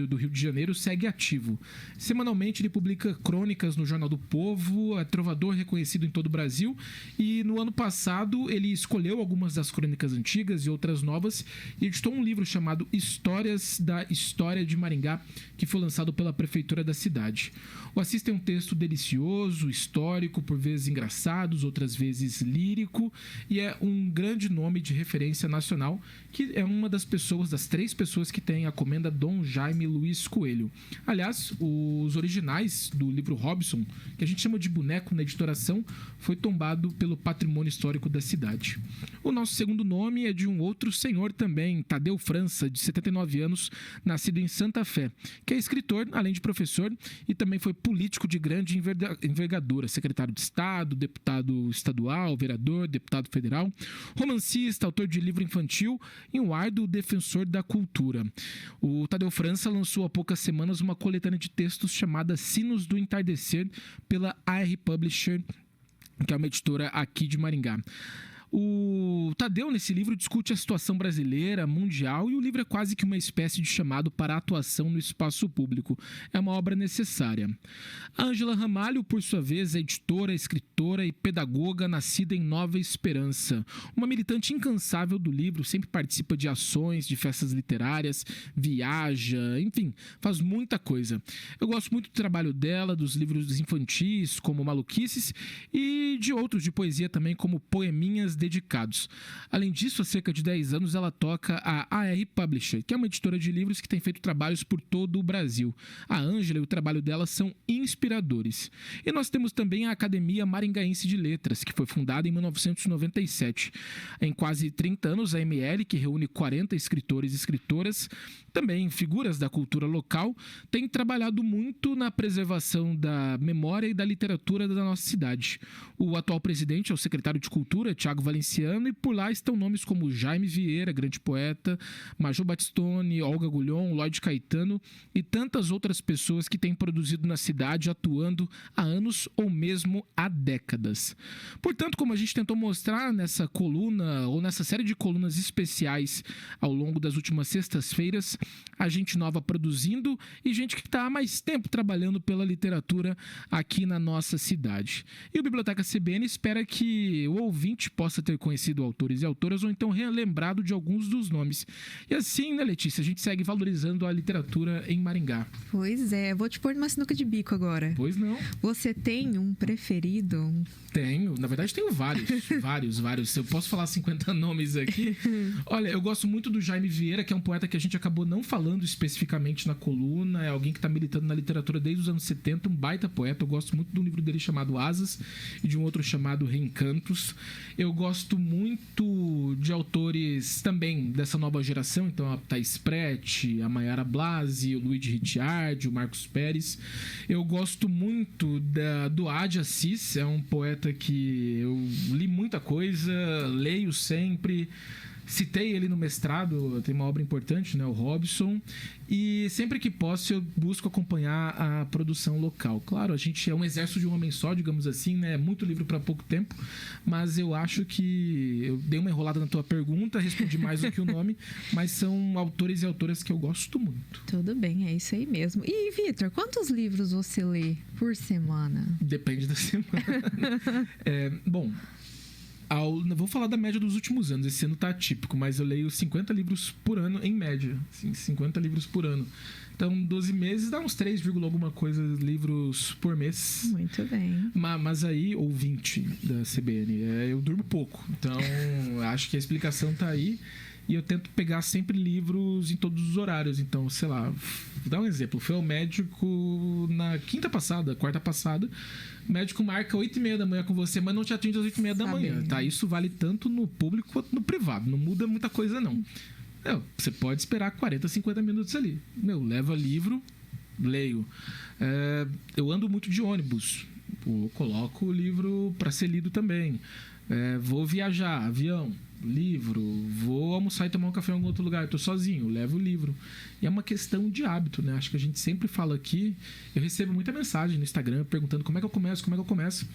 do Rio de Janeiro segue ativo. Semanalmente ele publica crônicas no Jornal do Povo, é trovador reconhecido em todo o Brasil, e no ano passado ele escolheu algumas das crônicas antigas e outras novas e editou um livro chamado Histórias da História de Maringá, que foi lançado pela prefeitura da cidade. O Assis tem um texto delicioso, histórico, por vezes engraçados, outras vezes lírico, e é um grande nome de referência nacional, que é uma das pessoas, das 3 pessoas que tem a comenda Dom Jaime Luiz Coelho. Aliás, os originais do livro Robson, que a gente chama de boneco na editoração, foi tombado pelo patrimônio histórico da cidade. O nosso segundo nome é de um outro senhor também, Tadeu França, de 79 anos, nascido em Santa Fé, que é escritor, além de professor, e também foi político de grande envergadura, secretário de Estado, deputado estadual, vereador, deputado federal, romancista, autor de livro infantil e um árduo defensor da cultura. O Tadeu França lançou há poucas semanas uma coletânea de textos chamada Sinos do Entardecer pela AR Publisher, que é uma editora aqui de Maringá. O Tadeu, nesse livro, discute a situação brasileira, mundial, e o livro é quase que uma espécie de chamado para a atuação no espaço público. É uma obra necessária. A Ângela Ramalho, por sua vez, é editora, escritora e pedagoga nascida em Nova Esperança. Uma militante incansável do livro, sempre participa de ações, de festas literárias, viaja, enfim, faz muita coisa. Eu gosto muito do trabalho dela, dos livros infantis, como Maluquices, e de outros de poesia também, como Poeminhas Dedicados. Além disso, há cerca de 10 anos ela toca a AR Publisher, que é uma editora de livros que tem feito trabalhos por todo o Brasil. A Ângela e o trabalho dela são inspiradores. E nós temos também a Academia Maringaense de Letras, que foi fundada em 1997. Em quase 30 anos, a ML, que reúne 40 escritores e escritoras, também figuras da cultura local, tem trabalhado muito na preservação da memória e da literatura da nossa cidade. O atual presidente é o secretário de Cultura, Tiago Valenciano, e por lá estão nomes como Jaime Vieira, grande poeta, Major Batistone, Olga Gulhon, Lloyd Caetano e tantas outras pessoas que têm produzido na cidade, atuando há anos ou mesmo há décadas. Portanto, como a gente tentou mostrar nessa coluna ou nessa série de colunas especiais ao longo das últimas sextas-feiras, a gente nova produzindo e gente que está há mais tempo trabalhando pela literatura aqui na nossa cidade. E o Biblioteca CBN espera que o ouvinte possa ter conhecido autores e autoras ou então relembrado de alguns dos nomes. E assim, né, Letícia, a gente segue valorizando a literatura em Maringá. Pois é, vou te pôr numa sinuca de bico agora. Pois não. Você tem um preferido? Tenho, na verdade tenho vários. Eu posso falar 50 nomes aqui. Olha, eu gosto muito do Jaime Vieira, que é um poeta que a gente acabou não falando especificamente na coluna, é alguém que está militando na literatura desde os anos 70, um baita poeta. Eu gosto muito de um livro dele chamado Asas e de um outro chamado Reencantos. Eu gosto muito de autores também dessa nova geração, então a Thais Prete, a Mayara Blasi, o Luiz Ricciardi, o Marcos Pérez. Eu gosto muito do Adi Assis, é um poeta que eu li muita coisa, leio sempre. Citei ele no mestrado, tem uma obra importante, né, o Robson, e sempre que posso eu busco acompanhar a produção local. Claro, a gente é um exército de um homem só, digamos assim, né, muito livro para pouco tempo, mas eu acho que eu dei uma enrolada na tua pergunta, respondi mais do que o nome, mas são autores e autoras que eu gosto muito. Tudo bem, é isso aí mesmo. E, Vitor, quantos livros você lê por semana? Depende da semana. Bom... Vou falar da média dos últimos anos. Esse ano tá atípico, mas eu leio 50 livros por ano em média. Assim, 50 livros por ano. Então, 12 meses dá uns 3, alguma coisa livros por mês. Muito bem. Mas aí, ou 20 da CBN. Eu durmo pouco. Então, acho que a explicação tá aí. E eu tento pegar sempre livros em todos os horários. Então, sei lá, vou dar um exemplo. Fui ao médico na quarta passada. O médico marca 8h30 da manhã com você, mas não te atende às 8h30 da manhã, tá? Isso vale tanto no público quanto no privado. Não muda muita coisa, não. Você pode esperar 40, 50 minutos ali. Leva livro, leio. Eu ando muito de ônibus. Eu coloco o livro para ser lido também. Vou viajar, avião, livro. Vou almoçar e tomar um café em algum outro lugar. Eu tô sozinho, levo o livro. E é uma questão de hábito, né? Acho que a gente sempre fala aqui. Eu recebo muita mensagem no Instagram perguntando como é que eu começo.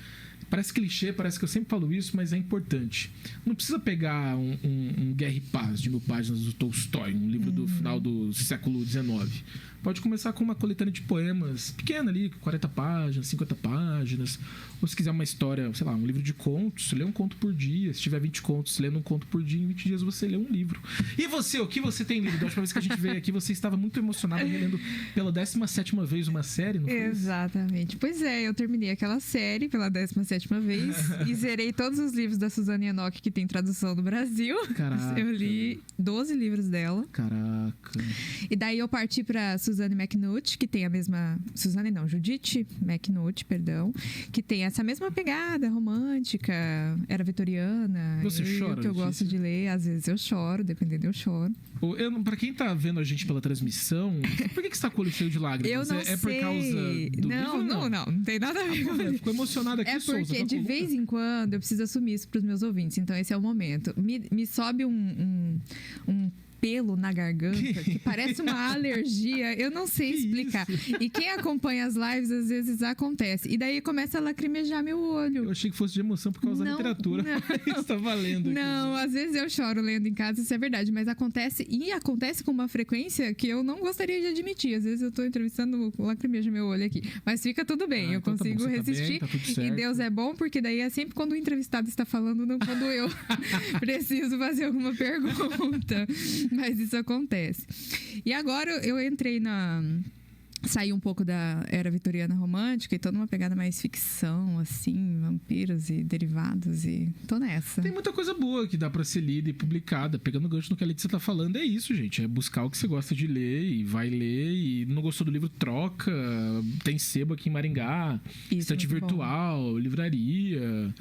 Parece clichê, parece que eu sempre falo isso, mas é importante. Não precisa pegar um Guerra e Paz de 1000 páginas do Tolstói, um livro do final do século XIX. Pode começar com uma coletânea de poemas pequena ali, 40 páginas, 50 páginas. Ou se quiser uma história, sei lá, um livro de contos, lê um conto por dia. Se tiver 20 contos, lendo um conto por dia, em 20 dias você lê um livro. E você, o que você tem lido? Da última vez que a gente veio aqui, você estava muito emocionado relendo pela 17ª vez uma série, não foi? Exatamente. Pois é, eu terminei aquela série pela 17ª vez e zerei todos os livros da Suzane Enoch que tem tradução no Brasil. Caraca. Eu li 12 livros dela. Caraca. E daí eu parti pra Suzanne McNutt, que tem a mesma... Suzanne não, Judith McNutt, perdão. Que tem essa mesma pegada romântica, era vitoriana. Você chora, que eu gosto de ler. Às vezes eu choro, dependendo eu choro. Pra quem tá vendo a gente pela transmissão, por que você tá com o olho cheio de lágrimas? Eu não sei. É por causa do livro? Não tem nada a ver com isso. Ficou emocionada aqui, É porque Souza, de vez em quando eu preciso assumir isso pros meus ouvintes. Então esse é o momento. Me sobe um pelo na garganta que parece uma alergia. Eu não sei explicar. E quem acompanha as lives, às vezes acontece. E daí começa a lacrimejar meu olho. Eu achei que fosse de emoção por causa da literatura. Isso tá valendo. Não, às vezes eu choro lendo em casa, isso é verdade. Mas acontece com uma frequência que eu não gostaria de admitir. Às vezes eu tô entrevistando, lacrimeja meu olho aqui. Mas fica tudo bem, eu então consigo resistir. Tá tudo certo. E Deus é bom, porque daí é sempre quando o entrevistado está falando, não quando eu preciso fazer alguma pergunta. Mas isso acontece. E agora eu entrei saí um pouco da era vitoriana romântica e tô numa pegada mais ficção, assim, vampiros e derivados, e tô nessa. Tem muita coisa boa que dá pra ser lida e publicada. Pegando o gancho no que a Letícia tá falando, é isso, gente. É buscar o que você gosta de ler e vai ler. E não gostou do livro, troca. Tem sebo aqui em Maringá. Estante virtual, livraria.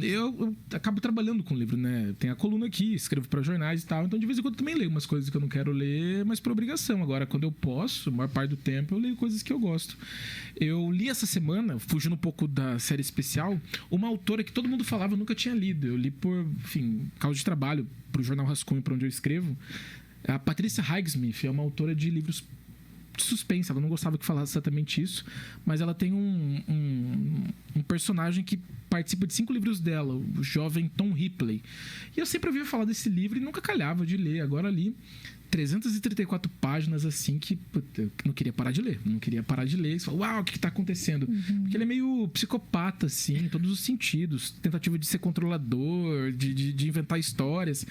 Eu acabo trabalhando com livro, né? Tem a coluna aqui, escrevo pra jornais e tal. Então, de vez em quando, também leio umas coisas que eu não quero ler, mas por obrigação. Agora, quando eu posso, a maior parte do tempo, eu leio coisas que eu gosto. Eu li essa semana, fugindo um pouco da série especial, uma autora que todo mundo falava, eu nunca tinha lido. Eu li por, enfim, causa de trabalho, pro Jornal Rascunho, pra onde eu escrevo. A Patrícia Highsmith é uma autora de livros de suspense. Ela não gostava que falasse exatamente isso, mas ela tem um personagem que participa de 5 livros dela, o jovem Tom Ripley. E eu sempre ouvia falar desse livro e nunca calhava de ler. Agora li 334 páginas, assim, que eu não queria parar de ler. Não queria parar de ler. E você fala, uau, o que tá acontecendo? Porque ele é meio psicopata, assim, em todos os sentidos. Tentativa de ser controlador, de inventar histórias.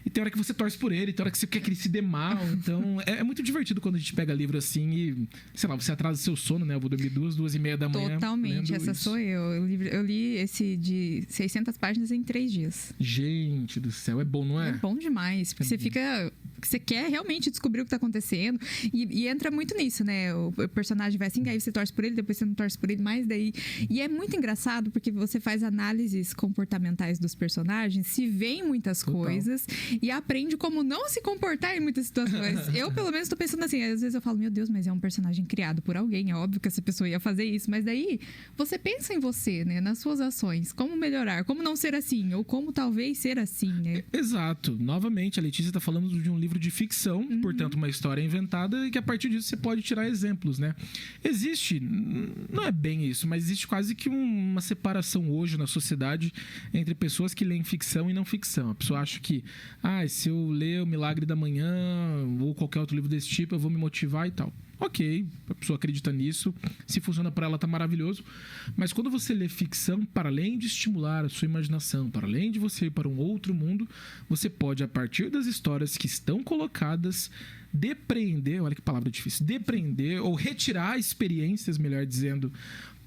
E tem hora que você torce por ele, tem hora que você quer que ele se dê mal. Então, é muito divertido quando a gente pega livro assim e, sei lá, você atrasa seu sono, né? Eu vou dormir 2h30 da manhã. Totalmente, essa isso. sou eu. Eu li esse de 600 páginas em 3 dias. Gente do céu, é bom, não é? É bom demais, porque você quer realmente descobrir o que tá acontecendo e entra muito nisso, né? O personagem vai assim, aí você torce por ele, depois você não torce por ele mais, daí... E é muito engraçado porque você faz análises comportamentais dos personagens, se vê em muitas coisas e aprende como não se comportar em muitas situações. Eu, pelo menos, tô pensando assim, às vezes eu falo, meu Deus, mas é um personagem criado por alguém, é óbvio que essa pessoa ia fazer isso, mas daí você pensa em você, né? Nas suas ações, como melhorar, como não ser assim, ou como talvez ser assim, né? Exato. Novamente, a Letícia tá falando de um livro de ficção, portanto, uma história inventada e que a partir disso você pode tirar exemplos, né? Existe, não é bem isso, mas existe quase que uma separação hoje na sociedade entre pessoas que leem ficção e não ficção. A pessoa acha que, se eu ler O Milagre da Manhã ou qualquer outro livro desse tipo, eu vou me motivar e tal. Ok, a pessoa acredita nisso, se funciona para ela tá maravilhoso, mas quando você lê ficção, para além de estimular a sua imaginação, para além de você ir para um outro mundo, você pode, a partir das histórias que estão colocadas, depreender, olha que palavra difícil, depreender ou retirar experiências, melhor dizendo,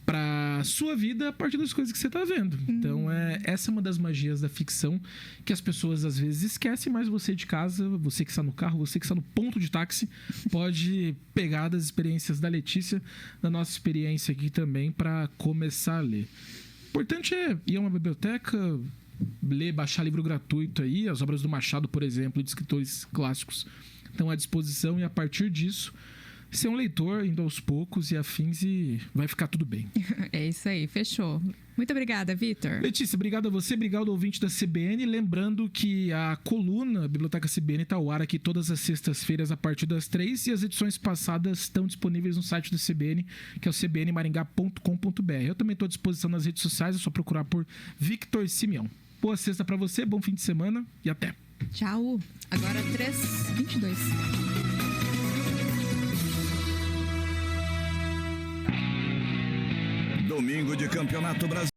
para sua vida a partir das coisas que você tá vendo. Então, essa é uma das magias da ficção que as pessoas às vezes esquecem, mas você de casa, você que está no carro, você que está no ponto de táxi, pode pegar das experiências da Letícia, da nossa experiência aqui também, para começar a ler. O importante é ir a uma biblioteca, ler, baixar livro gratuito aí, as obras do Machado, por exemplo, de escritores clássicos estão à disposição, e a partir disso ser um leitor, indo aos poucos e afins, e vai ficar tudo bem. É isso aí, fechou. Muito obrigada, Vitor. Letícia, obrigado a você, obrigado ao ouvinte da CBN. Lembrando que a coluna Biblioteca CBN está ao ar aqui todas as sextas-feiras a partir das 3, e as edições passadas estão disponíveis no site da CBN, que é o cbnmaringá.com.br. Eu também estou à disposição nas redes sociais, é só procurar por Victor Simeão. Boa sexta para você, bom fim de semana e até. Tchau. Agora 3h22. Domingo de Campeonato Brasileiro.